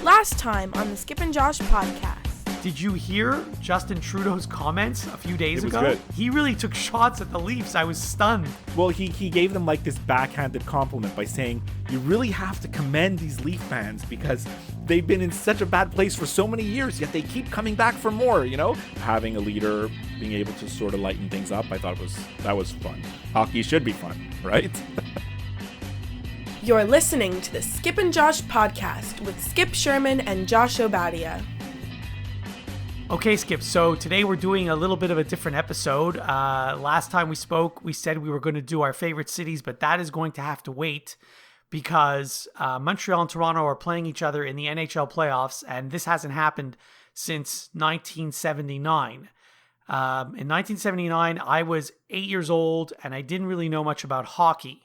Last time on the Skip and Josh podcast. Did you hear Justin Trudeau's comments a few days ago? Good. He really took shots at the Leafs. I was stunned. Well, he gave them like this backhanded compliment by saying, you really have to commend these Leaf fans because they've been in such a bad place for so many years, yet they keep coming back for more, you know? Having a leader, being able to sort of lighten things up, I thought that was fun. Hockey should be fun, right? You're listening to the Skip and Josh podcast with Skip Sherman and Josh Obadia. Okay, Skip, so today we're doing a little bit of a different episode. Last time we spoke, we said we were going to do our favorite cities, but that is going to have to wait because Montreal and Toronto are playing each other in the NHL playoffs, and this hasn't happened since 1979. In 1979, I was 8 years old, and I didn't really know much about hockey.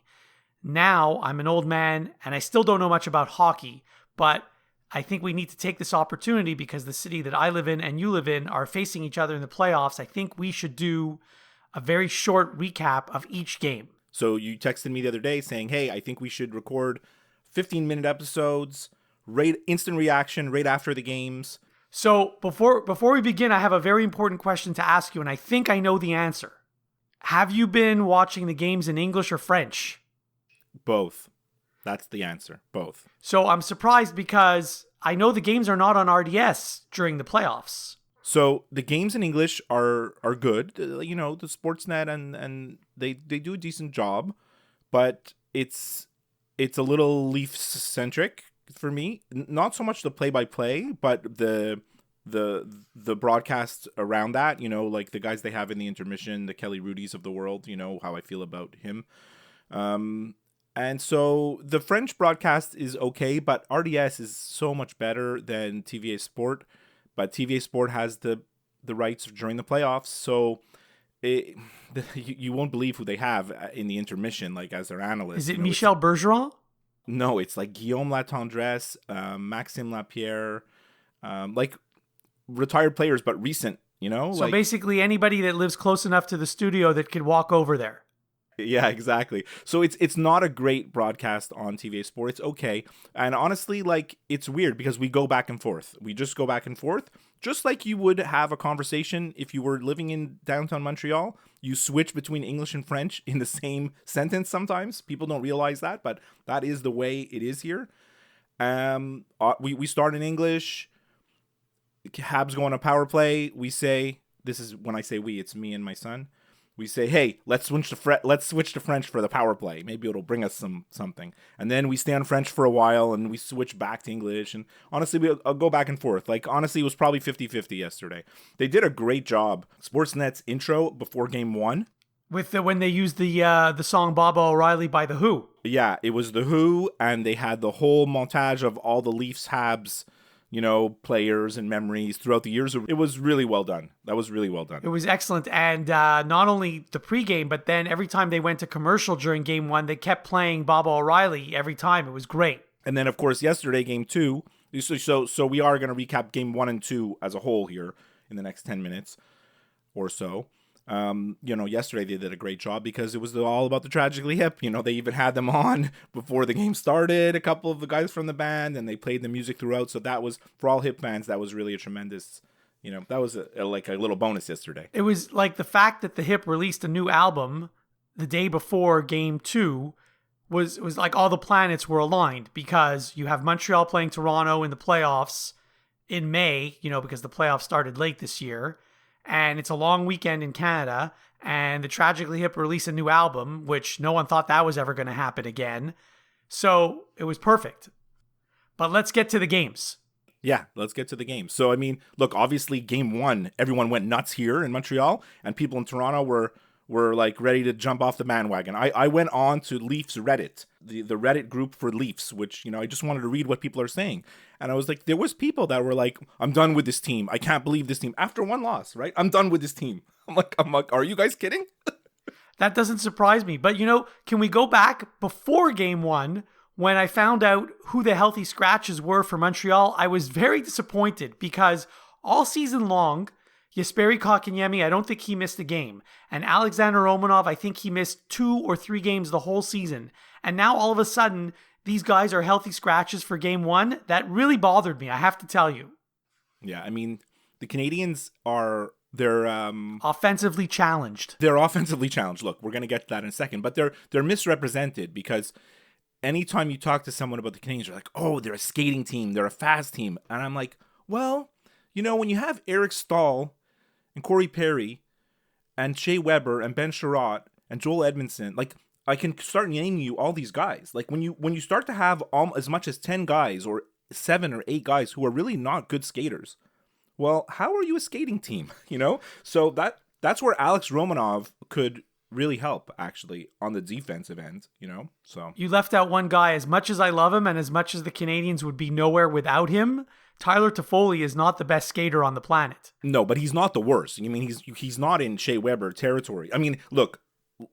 Now, I'm an old man, and I still don't know much about hockey, but I think we need to take this opportunity because the city that I live in and you live in are facing each other in the playoffs. I think we should do a very short recap of each game. So you texted me the other day saying, hey, I think we should record 15-minute episodes, instant reaction right after the games. So before we begin, I have a very important question to ask you, and I think I know the answer. Have you been watching the games in English or French? Both. That's the answer. Both. So I'm surprised because I know the games are not on RDS during the playoffs. So the games in English are good. You know, the Sportsnet and they do a decent job, but it's a little Leafs centric for me. Not so much the play-by-play, but the broadcast around that, you know, like the guys they have in the intermission, the Kelly Rudies of the world, you know how I feel about him. And so the French broadcast is okay, but RDS is so much better than TVA Sport. But TVA Sport has the rights during the playoffs, so you won't believe who they have in the intermission, like as their analyst. Is it Michel Bergeron? No, it's like Guillaume Latendresse, Maxime Lapierre, like retired players, but recent, you know? So basically anybody that lives close enough to the studio that could walk over there. Yeah, exactly. So it's not a great broadcast on TVA Sport. It's okay. And honestly, like, it's weird because we go back and forth. We just go back and forth. Just like you would have a conversation if you were living in downtown Montreal. You switch between English and French in the same sentence sometimes. People don't realize that, but that is the way it is here. We start in English. Habs go on a power play. We say, this is when I say we, it's me and my son. We say, hey, let's switch to French for the power play. Maybe it'll bring us something. And then we stay on French for a while, and we switch back to English. And honestly, I'll go back and forth. Like, honestly, it was probably 50-50 yesterday. They did a great job. Sportsnet's intro before Game 1. When they used the song Baba O'Reilly by The Who. Yeah, it was The Who, and they had the whole montage of all the Leafs, Habs, you know, players and memories throughout the years. It was really well done. That was really well done. It was excellent. And not only the pregame, but then every time they went to commercial during Game 1, they kept playing Baba O'Reilly every time. It was great. And then, of course, yesterday, Game 2. So we are going to recap Game 1 and 2 as a whole here in the next 10 minutes or so. You know, yesterday they did a great job because it was all about the Tragically Hip. You know, they even had them on before the game started, a couple of the guys from the band, and they played the music throughout. So that was, for all hip fans, that was really a tremendous, you know, that was like a little bonus yesterday. It was like the fact that the Hip released a new album the day before Game 2 was like all the planets were aligned because you have Montreal playing Toronto in the playoffs in May, you know, because the playoffs started late this year. And it's a long weekend in Canada, and the Tragically Hip released a new album, which no one thought that was ever going to happen again. So it was perfect. But let's get to the games. Yeah, let's get to the games. So, I mean, look, obviously Game 1, everyone went nuts here in Montreal, and people in Toronto were like ready to jump off the bandwagon. I went on to Leafs Reddit, the Reddit group for Leafs, which, you know, I just wanted to read what people are saying. And I was like, there was people that were like, I'm done with this team. I can't believe this team. After one loss, right? I'm done with this team. I'm like, are you guys kidding? That doesn't surprise me. But, you know, can we go back before Game 1 when I found out who the healthy scratches were for Montreal? I was very disappointed because all season long, Jesperi Kotkaniemi, I don't think he missed a game. And Alexander Romanov, I think he missed 2 or 3 games the whole season. And now all of a sudden, these guys are healthy scratches for game one, that really bothered me, I have to tell you. Yeah, I mean, the Canadiens they're offensively challenged. They're offensively challenged. Look, we're going to get to that in a second, but they're misrepresented because anytime you talk to someone about the Canadiens, they're like, "Oh, they're a skating team, they're a fast team." And I'm like, "Well, when you have Eric Staal and Corey Perry and Shea Weber and Ben Sherratt and Joel Edmondson, like I can start naming you all these guys. Like when you start to have as much as 10 guys or 7 or 8 guys who are really not good skaters, well, how are you a skating team? So that's where Alex Romanov could really help, actually, on the defensive end. So you left out one guy. As much as I love him and as much as the Canadiens would be nowhere without him, Tyler Toffoli is not the best skater on the planet. No, but he's not the worst. I mean, he's not in Shea Weber territory. I mean, look,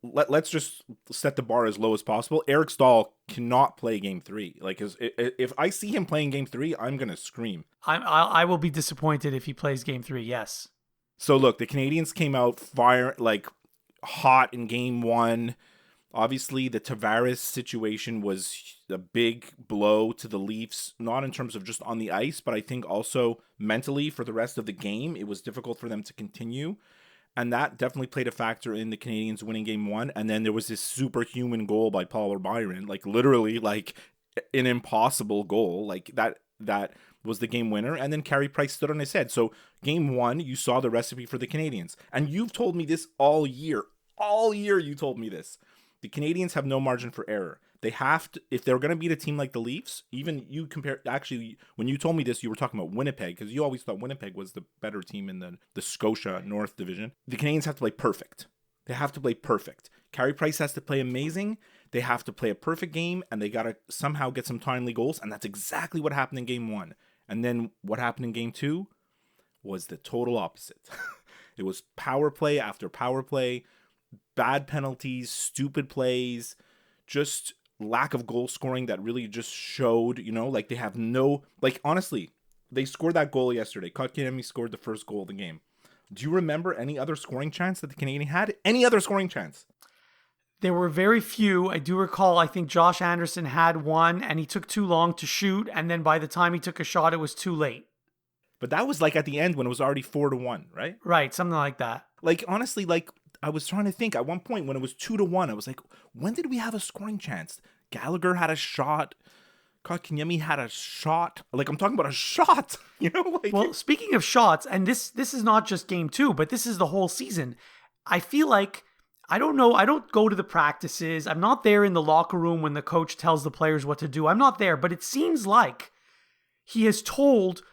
let's just set the bar as low as possible. Eric Staal cannot play Game 3. Like, if I see him playing Game 3, I'm gonna scream. I will be disappointed if he plays Game 3. Yes. So look, the Canadiens came out hot in Game 1. Obviously, the Tavares situation was a big blow to the Leafs, not in terms of just on the ice, but I think also mentally for the rest of the game. It was difficult for them to continue. And that definitely played a factor in the Canadiens winning Game 1. And then there was this superhuman goal by Paul Byron, literally an impossible goal. That was the game winner. And then Carey Price stood on his head. So Game 1, you saw the recipe for the Canadiens. And you've told me this all year. All year you told me this. The Canadiens have no margin for error. They have to, if they're going to beat a team like the Leafs, even you compare, actually, when you told me this, you were talking about Winnipeg, because you always thought Winnipeg was the better team in the Scotia North Division. The Canadiens have to play perfect. They have to play perfect. Carey Price has to play amazing. They have to play a perfect game, and they got to somehow get some timely goals, and that's exactly what happened in Game 1. And then what happened in Game 2 was the total opposite. It was power play after power play, bad penalties, stupid plays, just lack of goal scoring that really just showed, they have no, honestly, they scored that goal yesterday. Kotkaniemi scored the first goal of the game. Do you remember any other scoring chance that the Canadiens had? Any other scoring chance? There were very few. I do recall, I think Josh Anderson had one and he took too long to shoot. And then by the time he took a shot, it was too late. But that was at the end when it was already 4-1, right? Right. Something like that. Honestly, I was trying to think at one point when it was 2-1, I was like, when did we have a scoring chance? Gallagher had a shot. Kotkaniemi had a shot. I'm talking about a shot, Well, speaking of shots, and this is not just Game 2, but this is the whole season. I feel like, I don't know, I don't go to the practices. I'm not there in the locker room when the coach tells the players what to do. I'm not there, but it seems like he has told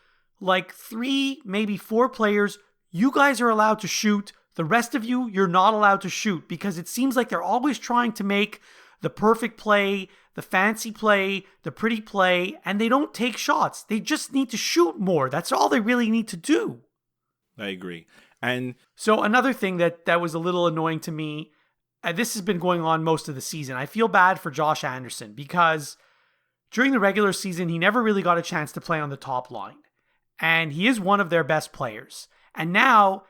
3, maybe 4 players, you guys are allowed to shoot. The rest of you, you're not allowed to shoot, because it seems like they're always trying to make the perfect play, the fancy play, the pretty play, and they don't take shots. They just need to shoot more. That's all they really need to do. I agree. And so another thing that was a little annoying to me, this has been going on most of the season. I feel bad for Josh Anderson because during the regular season, he never really got a chance to play on the top line. And he is one of their best players. And now,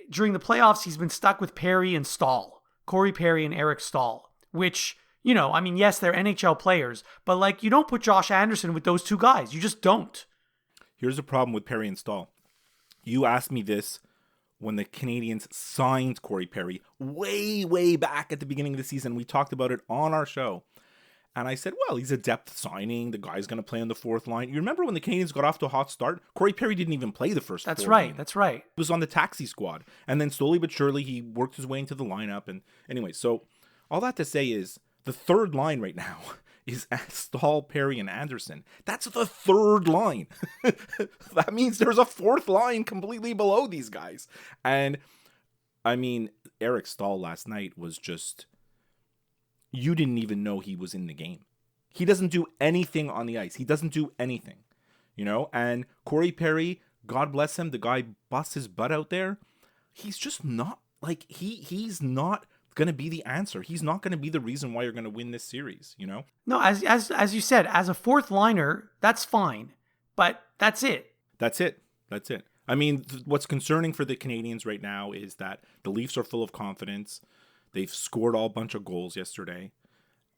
during the playoffs, he's been stuck with Perry and Staal, Corey Perry and Eric Staal, which, yes, they're NHL players, but you don't put Josh Anderson with those two guys. You just don't. Here's the problem with Perry and Staal. You asked me this when the Canadiens signed Corey Perry way, way back at the beginning of the season. We talked about it on our show. And I said, well, he's a depth signing. The guy's going to play on the fourth line. You remember when the Canadiens got off to a hot start? Corey Perry didn't even play the first That's 4 right. games. That's right. He was on the taxi squad. And then slowly but surely, he worked his way into the lineup. And anyway, so all that to say is the third line right now is Staal, Perry, and Anderson. That's the third line. That means there's a fourth line completely below these guys. And Eric Staal last night was just... You didn't even know he was in the game. He doesn't do anything on the ice. He doesn't do anything, And Corey Perry, God bless him, the guy busts his butt out there. He's just not he's not going to be the answer. He's not going to be the reason why you're going to win this series, No, as you said, as a fourth liner, that's fine, but that's it. That's it. What's concerning for the Canadiens right now is that the Leafs are full of confidence. They've scored a bunch of goals yesterday.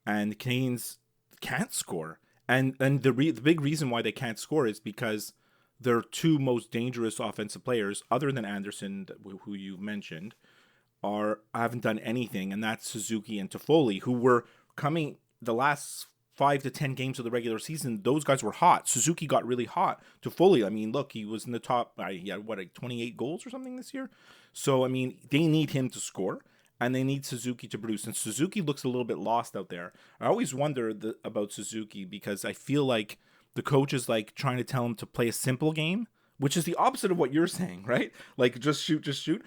And the Canadiens can't score. And the big reason why they can't score is because their two most dangerous offensive players, other than Anderson, who you mentioned, haven't done anything, and that's Suzuki and Toffoli, who were coming the last 5 to 10 games of the regular season. Those guys were hot. Suzuki got really hot. Toffoli, I mean, look, he was in the top, like 28 goals or something this year. So, I mean, they need him to score, and they need Suzuki to produce. And Suzuki looks a little bit lost out there. I always wonder about Suzuki because I feel like the coach is like trying to tell him to play a simple game, which is the opposite of what you're saying, right? Like, just shoot.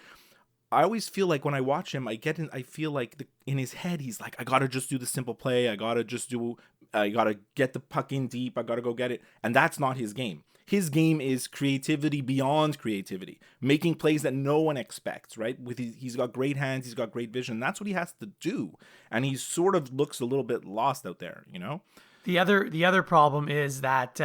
I always feel like when I watch him, I feel like in his head, he's like, I got to just do the simple play. I got to get the puck in deep. I got to go get it. And that's not his game. His game is creativity beyond creativity, making plays that no one expects, right? He's got great hands. He's got great vision. That's what he has to do. And he sort of looks a little bit lost out there, you know? The other problem is that,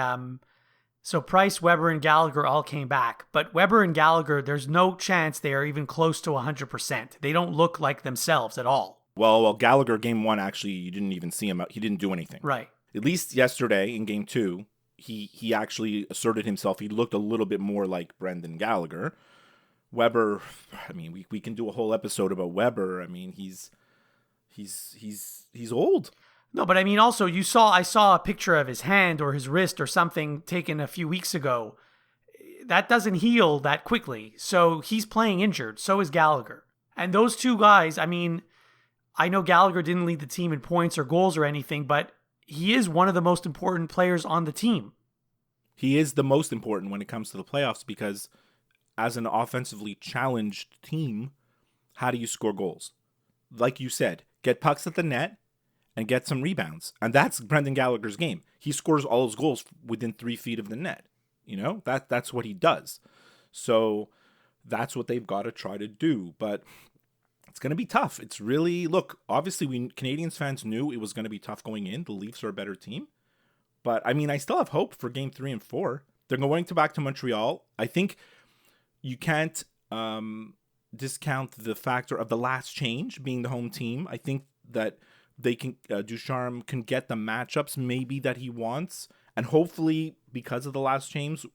so Price, Weber, and Gallagher all came back. But Weber and Gallagher, there's no chance they are even close to 100%. They don't look like themselves at all. Well, Gallagher, game 1, actually, you didn't even see him. He didn't do anything. Right. At least yesterday in game 2, he actually asserted himself. He looked a little bit more like Brendan Gallagher. Weber, I mean, we can do a whole episode about Weber. I mean, he's old. No, but I mean, also, I saw a picture of his hand or his wrist or something taken a few weeks ago. That doesn't heal that quickly. So he's playing injured. So is Gallagher. And those two guys, I mean, I know Gallagher didn't lead the team in points or goals or anything, but he is one of the most important players on the team. He is the most important when it comes to the playoffs because as an offensively challenged team, how do you score goals? Like you said, get pucks at the net and get some rebounds. And that's Brendan Gallagher's game. He scores all his goals within 3 feet of the net. You know, that's what he does. So that's what they've got to try to do. But it's going to be tough. It's really, look, obviously Canadiens fans knew it was going to be tough going in. The Leafs are a better team. But, I mean, I still have hope for game 3 and 4. They're going back to Montreal. I think you can't discount the factor of the last change being the home team. I think that Ducharme can get the matchups maybe that he wants. And hopefully, because of the last change,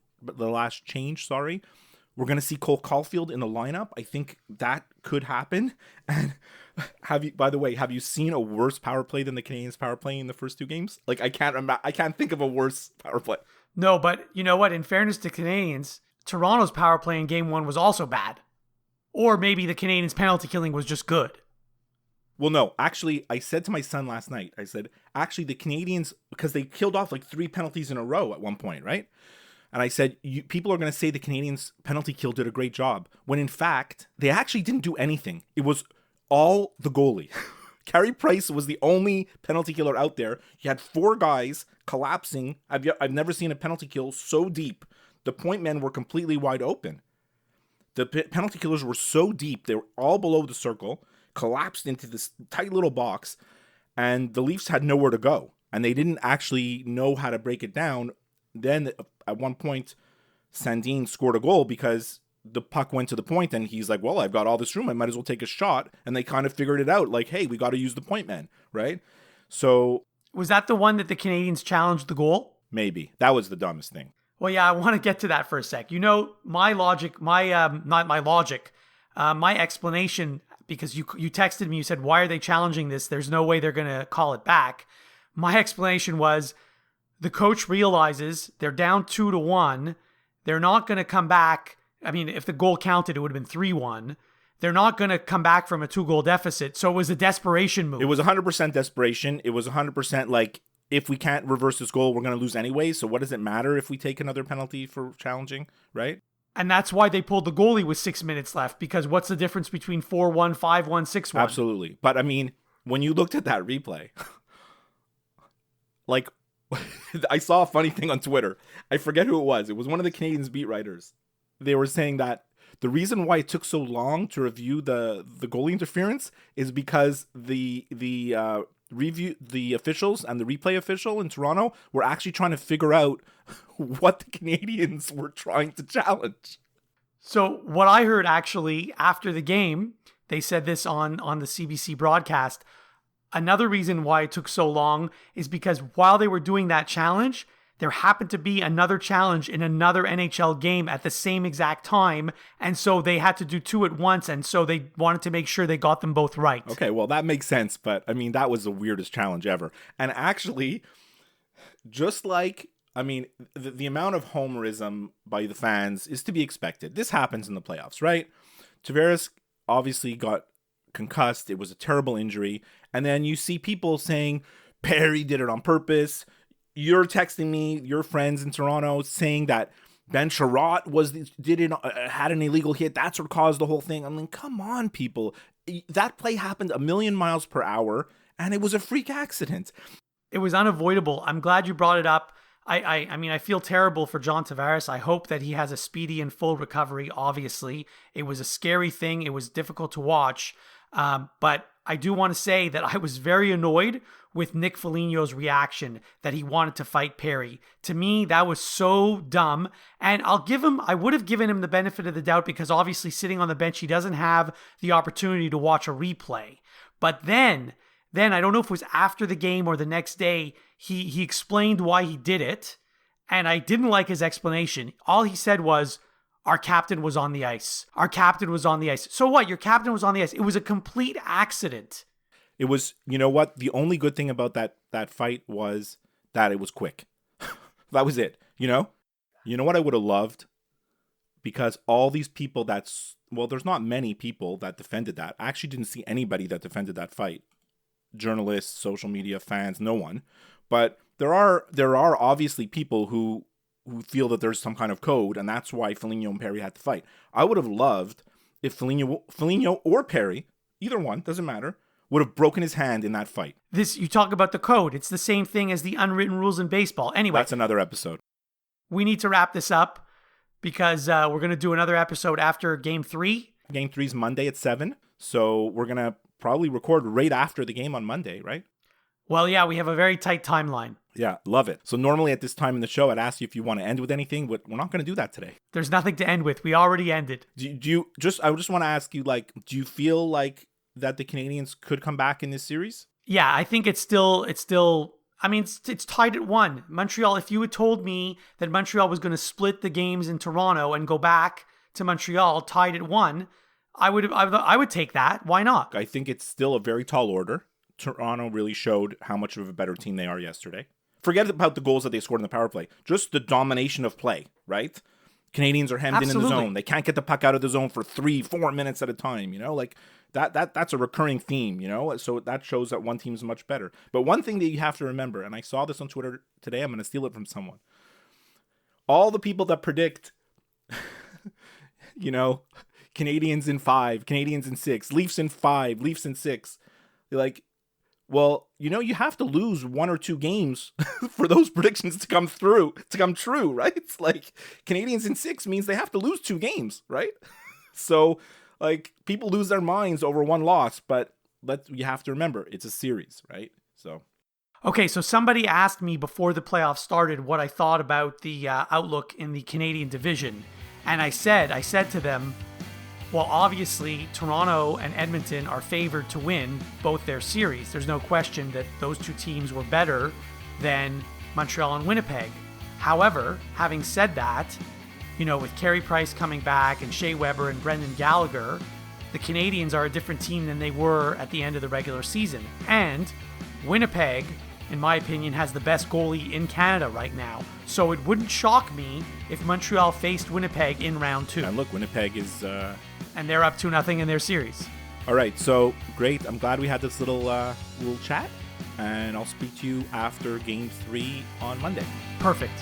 we're going to see Cole Caulfield in the lineup. I think that could happen. And have you seen a worse power play than the Canadiens power play in the first 2 games? Like, I can't think of a worse power play. No, but you know what? In fairness to Canadiens, Toronto's power play in game 1 was also bad. Or maybe the Canadiens' penalty killing was just good. Well, no, actually, I said to my son last night, I said, actually, the Canadiens, because they killed off like 3 penalties in a row at one point, right? And I said, people are going to say the Canadiens penalty kill did a great job, when in fact, they actually didn't do anything. It was all the goalie. Carey Price was the only penalty killer out there. He had 4 guys collapsing. I've never seen a penalty kill so deep. The point men were completely wide open. The penalty killers were so deep, they were all below the circle, collapsed into this tight little box, and the Leafs had nowhere to go. And they didn't actually know how to break it down. Then at one point, Sandin scored a goal because the puck went to the point, and he's like, well, I've got all this room. I might as well take a shot. And they kind of figured it out, like, hey, we got to use the point man, right? So was that the one that the Canadiens challenged the goal? Maybe. That was the dumbest thing. Well, yeah, I want to get to that for a sec. You know, my explanation, because you texted me, you said, why are they challenging this? There's no way they're going to call it back. My explanation was the coach realizes they're down 2-1. They're not going to come back. I mean, if the goal counted, it would have been 3-1. They're not going to come back from a 2-goal deficit. So it was a desperation move. It was 100% desperation. It was 100% like, if we can't reverse this goal, we're going to lose anyway. So what does it matter if we take another penalty for challenging, right? And that's why they pulled the goalie with 6 minutes left, because what's the difference between 4-1, 5-1, 6-1? Absolutely. But I mean, when you looked at that replay, like, I saw a funny thing on Twitter. I forget who it was. It was one of the Canadiens beat writers. They were saying that the reason why it took so long to review the goalie interference is because the officials and the replay official in Toronto were actually trying to figure out what the Canadiens were trying to challenge. So what I heard actually after the game, they said this on the CBC broadcast, Another reason why it took so long is because while they were doing that challenge, there happened to be another challenge in another NHL game at the same exact time. And so they had to do two at once. And so they wanted to make sure they got them both right. Okay, well, that makes sense. But I mean, that was the weirdest challenge ever. And actually, just like, I mean, the amount of homerism by the fans is to be expected. This happens in the playoffs, right? Tavares obviously got concussed. It was a terrible injury. And then you see people saying, Perry did it on purpose. You're texting me, your friends in Toronto, saying that Ben Sherratt had an illegal hit. That's what caused the whole thing. I mean, come on, people. That play happened a million miles per hour, and it was a freak accident. It was unavoidable. I'm glad you brought it up. I mean, I feel terrible for John Tavares. I hope that he has a speedy and full recovery, obviously. It was a scary thing. It was difficult to watch. But I do want to say that I was very annoyed with Nick Foligno's reaction that he wanted to fight Perry. To me, that was so dumb. And I would have given him the benefit of the doubt because obviously sitting on the bench, he doesn't have the opportunity to watch a replay. But then I don't know if it was after the game or the next day, he explained why he did it. And I didn't like his explanation. All he said was, our captain was on the ice. Our captain was on the ice. So what? Your captain was on the ice. It was a complete accident. It was, you know what? The only good thing about that fight was that it was quick. That was it. You know what I would have loved? Because all these people there's not many people that defended that. I actually didn't see anybody that defended that fight. Journalists, social media, fans, no one. But there are obviously people who feel that there's some kind of code, and that's why Foligno and Perry had to fight. I would have loved if Foligno or Perry, either one, doesn't matter, would have broken his hand in that fight. You talk about the code. It's the same thing as the unwritten rules in baseball. Anyway. That's another episode. We need to wrap this up because we're going to do another episode after Game 3. Game 3 is Monday at 7, so we're going to probably record right after the game on Monday, right? Well, yeah, we have a very tight timeline. Yeah, love it. So normally at this time in the show, I'd ask you if you want to end with anything, but we're not going to do that today. There's nothing to end with. We already ended. I just want to ask you, do you feel like that the Canadiens could come back in this series? Yeah, I think it's still, I mean, it's tied at 1. Montreal, if you had told me that Montreal was going to split the games in Toronto and go back to Montreal tied at 1, I would take that. Why not? I think it's still a very tall order. Toronto really showed how much of a better team they are yesterday. Forget about the goals that they scored in the power play. Just the domination of play, right? Canadiens are hemmed in the zone. They can't get the puck out of the zone for 3-4 minutes at a time, that's a recurring theme, So that shows that one team is much better. But one thing that you have to remember, and I saw this on Twitter today, I'm going to steal it from someone. All the people that predict, Canadiens in 5, Canadiens in 6, Leafs in 5, Leafs in 6, well, you have to lose 1 or 2 games for those predictions to come true, right? It's like Canadiens in 6 means they have to lose 2 games, right? So, people lose their minds over one loss, but you have to remember, it's a series, right? So. Okay, so somebody asked me before the playoffs started what I thought about the outlook in the Canadian division, and I said to them, well, obviously, Toronto and Edmonton are favored to win both their series. There's no question that those two teams were better than Montreal and Winnipeg. However, having said that, with Carey Price coming back and Shea Weber and Brendan Gallagher, the Canadiens are a different team than they were at the end of the regular season. And Winnipeg, in my opinion, has the best goalie in Canada right now. So it wouldn't shock me if Montreal faced Winnipeg in round 2. And look, Winnipeg is... And they're up 2-0 in their series. All right, so great. I'm glad we had this little chat. And I'll speak to you after Game 3 on Monday. Perfect.